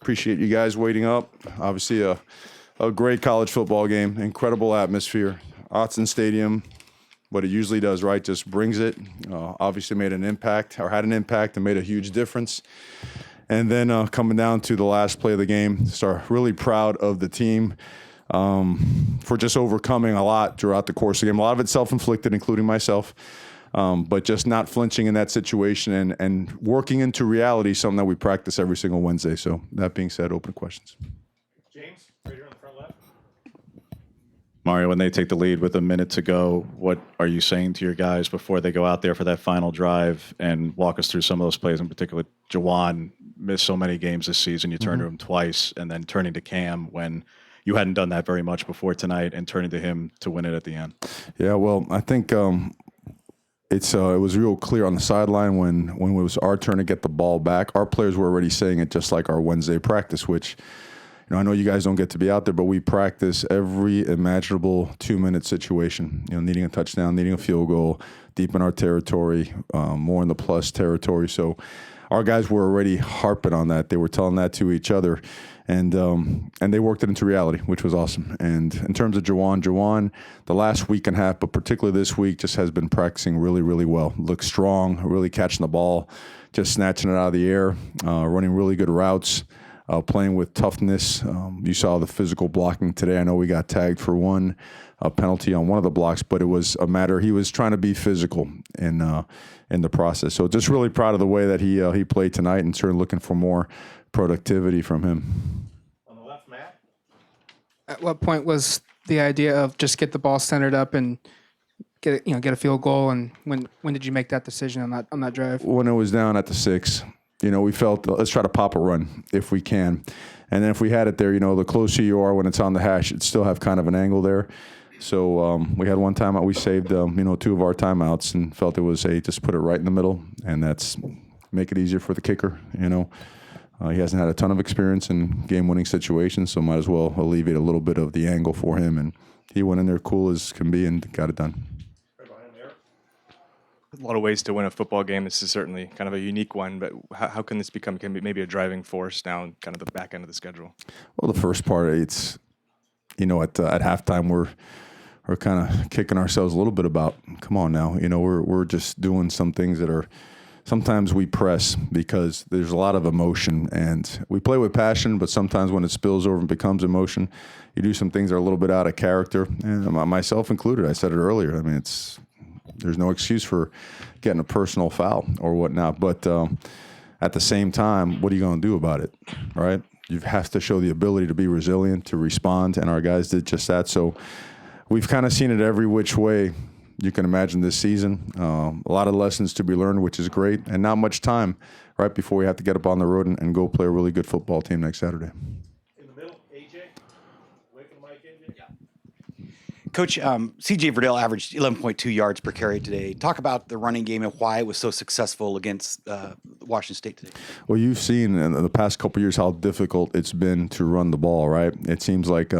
Appreciate you guys waiting up. Obviously, a great college football game, incredible atmosphere. Autzen Stadium, what it usually does, right, just brings it. Obviously made an impact, or had an impact, and made a huge difference. And then coming down to the last play of the game, start really proud of the team for just overcoming a lot throughout the course of the game. A lot of it self-inflicted, including myself, but just not flinching in that situation and working into reality, something that we practice every single Wednesday. So that being said, open questions. James, right here on the front left. Mario, when they take the lead with a minute to go, what are you saying to your guys before they go out there for that final drive? And walk us through some of those plays, in particular. Jawan missed so many games this season. You turned to him twice, and then turning to Cam when you hadn't done that very much before tonight, and turning to him to win it at the end. Yeah, well, I think it was real clear on the sideline when it was our turn to get the ball back. Our players were already saying it, just like our Wednesday practice, which – I know you guys don't get to be out there, but we practice every imaginable 2-minute situation. Needing a touchdown, needing a field goal, deep in our territory, more in the plus territory. So our guys were already harping on that. They were telling that to each other, and they worked it into reality, which was awesome. And in terms of Jawan, the last week and a half, but particularly this week, just has been practicing really, really well. Looks strong, really catching the ball, just snatching it out of the air, running really good routes. Playing with toughness. You saw the physical blocking today. I know we got tagged for one penalty on one of the blocks, but it was a matter he was trying to be physical in the process. So just really proud of the way that he played tonight, and certainly looking for more productivity from him. On the left, Matt. At what point was the idea of just get the ball centered up and get a field goal? And when did you make that decision on that drive? When it was down at the 6. We felt, let's try to pop a run if we can. And then if we had it there, the closer you are when it's on the hash, it'd still have kind of an angle there. So we had one timeout. We saved, 2 of our timeouts and felt it was, just put it right in the middle. And that's make it easier for the kicker, He hasn't had a ton of experience in game-winning situations, so might as well alleviate a little bit of the angle for him. And he went in there cool as can be and got it done. A lot of ways to win a football game. This is certainly kind of a unique one, but how can this become maybe a driving force down kind of the back end of the schedule? Well, the first part, it's, at halftime, we're kind of kicking ourselves a little bit about, come on now, we're just doing some things that are, sometimes we press because there's a lot of emotion, and we play with passion, but sometimes when it spills over and becomes emotion, you do some things that are a little bit out of character, and myself included. I said it earlier. I mean, there's no excuse for getting a personal foul or whatnot. But at the same time, what are you going to do about it, right? You have to show the ability to be resilient, to respond, and our guys did just that. So we've kind of seen it every which way you can imagine this season. A lot of lessons to be learned, which is great, and not much time right before we have to get up on the road and go play a really good football team next Saturday. In the middle, AJ. Wait for the mic, AJ. Yeah. Coach, C.J. Verdell averaged 11.2 yards per carry today. Talk about the running game and why it was so successful against Washington State today. Well, you've seen in the past couple of years how difficult it's been to run the ball, right? It seems like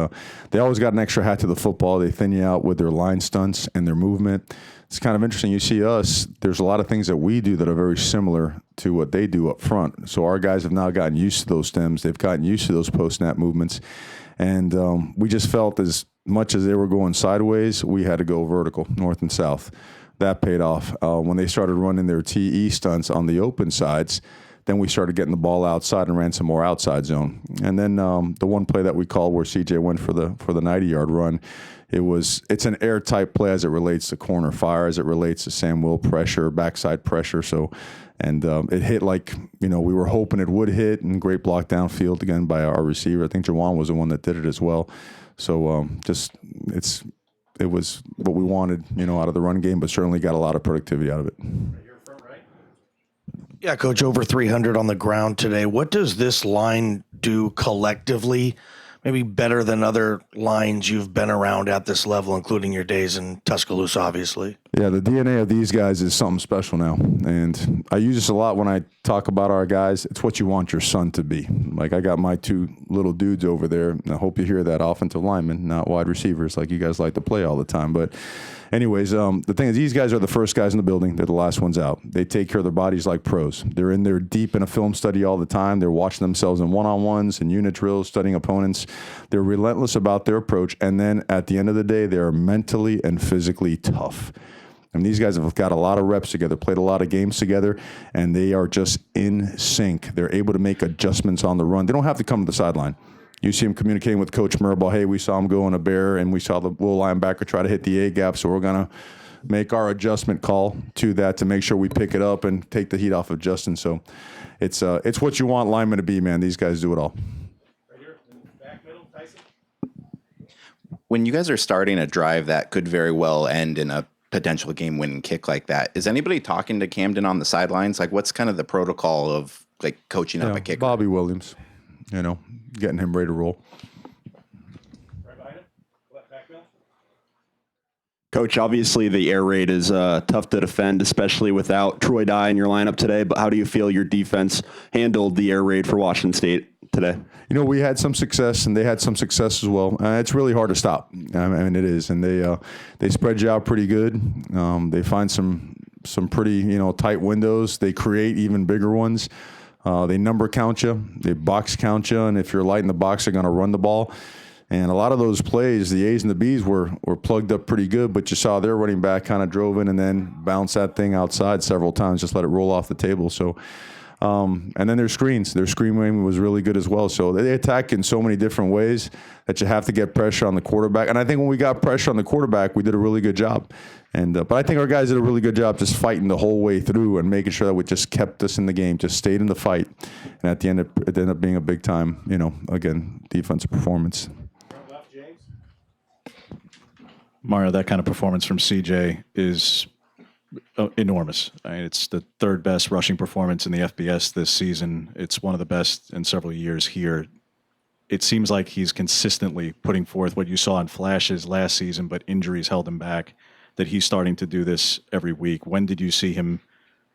they always got an extra hat to the football. They thin you out with their line stunts and their movement. It's kind of interesting. You see us, there's a lot of things that we do that are very similar to what they do up front. So our guys have now gotten used to those stems. They've gotten used to those post-snap movements. And we just felt as much as they were going sideways, we had to go vertical, north and south. That paid off. When they started running their TE stunts on the open sides, then we started getting the ball outside and ran some more outside zone. And then the one play that we called where CJ went for the 90-yard run, it's an airtight play as it relates to corner fire, as it relates to Sam Will pressure, backside pressure. So, and it hit like, we were hoping it would hit, and great block downfield again by our receiver. I think Jawan was the one that did it as well. So it was what we wanted, out of the run game, but certainly got a lot of productivity out of it. Yeah, Coach, over 300 on the ground today. What does this line do collectively maybe better than other lines you've been around at this level, including your days in Tuscaloosa, obviously? Yeah, the DNA of these guys is something special now. And I use this a lot when I talk about our guys. It's what you want your son to be. Like, I got my two little dudes over there, and I hope you hear that, offensive linemen, not wide receivers like you guys like to play all the time. But anyways, the thing is, these guys are the first guys in the building. They're the last ones out. They take care of their bodies like pros. They're in there deep in a film study all the time. They're watching themselves in one-on-ones and unit drills, studying opponents. They're relentless about their approach. And then at the end of the day, they are mentally and physically tough. And these guys have got a lot of reps together, played a lot of games together, and they are just in sync. They're able to make adjustments on the run. They don't have to come to the sideline. You see him communicating with Coach Mirabal, hey, we saw him go in a bear, and we saw the little linebacker try to hit the A-gap, so we're going to make our adjustment call to that to make sure we pick it up and take the heat off of Justin. So it's what you want linemen to be, man. These guys do it all. Right here, in the back middle, Tyson. When you guys are starting a drive that could very well end in a potential game-winning kick like that, is anybody talking to Camden on the sidelines? Like, what's kind of the protocol of like coaching up a kicker? Bobby Williams, getting him ready to roll. Right behind him. Left back middle. Coach, obviously the air raid is tough to defend, especially without Troy Dye in your lineup today. But how do you feel your defense handled the air raid for Washington State today? We had some success, and they had some success as well. It's really hard to stop. I mean, it is, and they spread you out pretty good. They find some pretty tight windows. They create even bigger ones. They number count you, they box count you, and if you're light in the box, they're going to run the ball. And a lot of those plays, the A's and the B's were plugged up pretty good, but you saw their running back kind of drove in and then bounced that thing outside several times, just let it roll off the table. So. And then their screens. Their screen game was really good as well. So they attack in so many different ways that you have to get pressure on the quarterback. And I think when we got pressure on the quarterback, we did a really good job. And but I think our guys did a really good job just fighting the whole way through and making sure that we just kept us in the game, just stayed in the fight. And at the end, it ended up being a big time, again, defensive performance. Front left, James. Mario, that kind of performance from CJ is enormous. I mean, it's the third best rushing performance in the FBS this season. It's one of the best in several years here. It seems like he's consistently putting forth what you saw in flashes last season, but injuries held him back, that he's starting to do this every week. When did you see him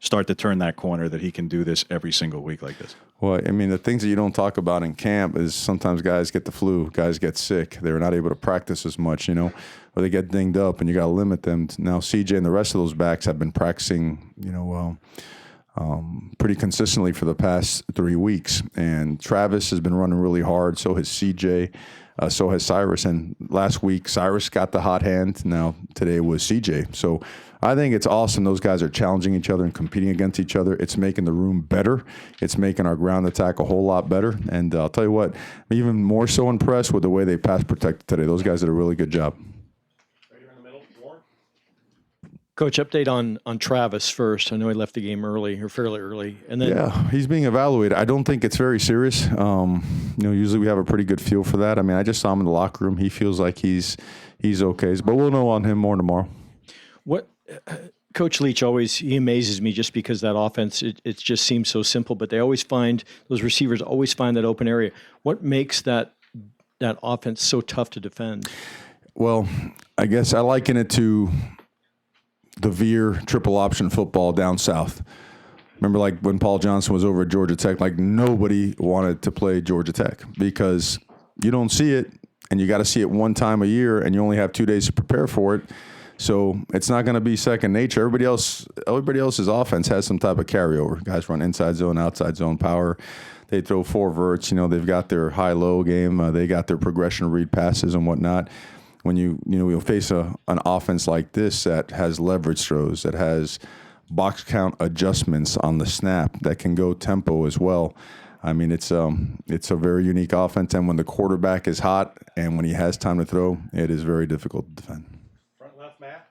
start to turn that corner that he can do this every single week like this? Well, I mean, the things that you don't talk about in camp is sometimes guys get the flu, guys get sick. They're not able to practice as much, or they get dinged up, and you got to limit them. Now, CJ and the rest of those backs have been practicing, pretty consistently for the past 3 weeks. And Travis has been running really hard. So has CJ. So has Cyrus. And last week, Cyrus got the hot hand. Now, today was CJ. So I think it's awesome. Those guys are challenging each other and competing against each other. It's making the room better. It's making our ground attack a whole lot better. And I'll tell you what, I'm even more so impressed with the way they pass protected today. Those guys did a really good job. Right here in the middle, Warren. Coach, update on Travis first. I know he left the game early or fairly early, and then Yeah, he's being evaluated. I don't think it's very serious. Usually we have a pretty good feel for that. I mean, I just saw him in the locker room. He feels like he's okay, but we'll know on him more tomorrow. what Coach Leach he amazes me just because that offense it just seems so simple, but those receivers always find that open area. What makes that offense so tough to defend? Well, I guess I liken it to the Veer triple option football down south. Remember, like when Paul Johnson was over at Georgia Tech, like nobody wanted to play Georgia Tech because you don't see it, and you got to see it one time a year, and you only have 2 days to prepare for it. So it's not going to be second nature. Everybody else's offense has some type of carryover. Guys run inside zone, outside zone power. They throw four verts. They've got their high-low game. They got their progression read passes and whatnot. When you'll face an offense like this that has leverage throws, that has box count adjustments on the snap, that can go tempo as well. I mean, it's a very unique offense, and when the quarterback is hot and when he has time to throw, it is very difficult to defend. Front left, Matt.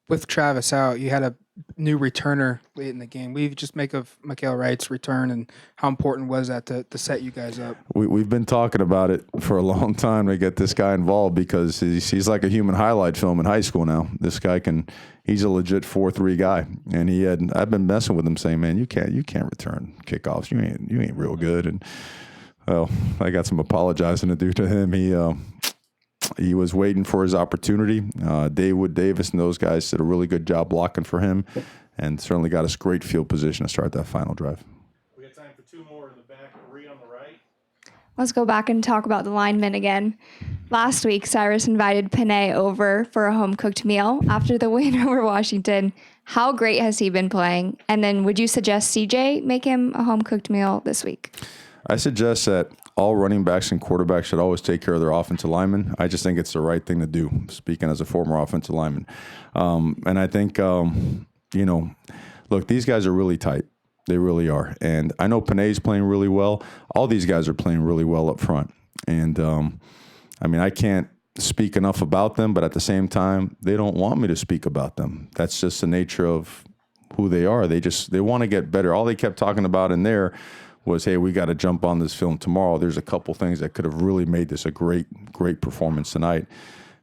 With Travis out, you had a new returner late in the game. What do you just make of Mikael Wright's return, and how important was that to set you guys up? We've been talking about it for a long time to get this guy involved because he's like a human highlight film in high school now. This guy he's a legit 4-3 guy, and I've been messing with him saying, man, you can't return kickoffs. You ain't real good. And Well, I got some apologizing to do to him. He was waiting for his opportunity. David Davis and those guys did a really good job blocking for him, and certainly got us great field position to start that final drive. We got time for two more in the back. Marie on the right. Let's go back and talk about the linemen again. Last week, Cyrus invited Panay over for a home-cooked meal after the win over Washington. How great has he been playing? And then would you suggest CJ make him a home-cooked meal this week? I suggest that all running backs and quarterbacks should always take care of their offensive linemen. I just think it's the right thing to do, speaking as a former offensive lineman. And I think, look, these guys are really tight. They really are. And I know Panay's playing really well. All these guys are playing really well up front. And, I can't speak enough about them, but at the same time, they don't want me to speak about them. That's just the nature of who they are. They want to get better. All they kept talking about in there was, hey, we got to jump on this film tomorrow. There's a couple things that could have really made this a great performance tonight.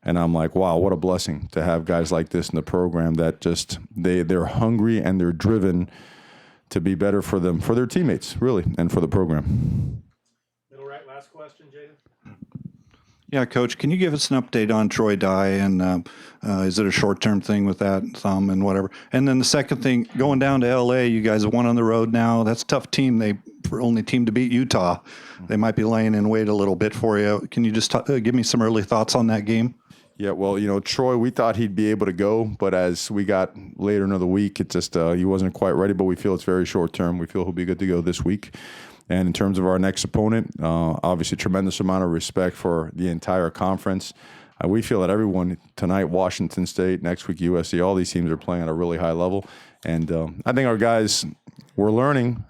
And I'm like, wow, what a blessing to have guys like this in the program that just, they're hungry and they're driven to be better for them, for their teammates, really, and for the program. Middle right, last question, Jaden. Yeah, Coach, can you give us an update on Troy Dye, and is it a short-term thing with that thumb and whatever? And then the second thing, going down to L.A., you guys have won on the road now. That's a tough team. They were only team to beat Utah. They might be laying in wait a little bit for you. Can you just give me some early thoughts on that game? Yeah, well, Troy, we thought he'd be able to go, but as we got later into the week, it just he wasn't quite ready, but we feel it's very short-term. We feel he'll be good to go this week. And in terms of our next opponent, obviously tremendous amount of respect for the entire conference. We feel that everyone tonight, Washington State, next week USC, all these teams are playing at a really high level. And I think our guys, we're learning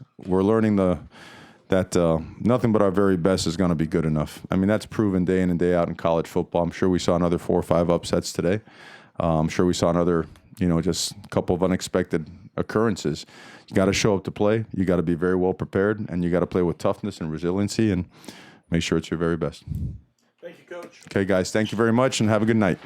that nothing but our very best is going to be good enough. That's proven day in and day out in college football. I'm sure we saw another 4 or 5 upsets today. I'm sure we saw another, just a couple of unexpected occurrences. You got to show up to play. You got to be very well prepared, and you got to play with toughness and resiliency and make sure it's your very best. Thank you, Coach. Okay, guys, thank you very much, and have a good night.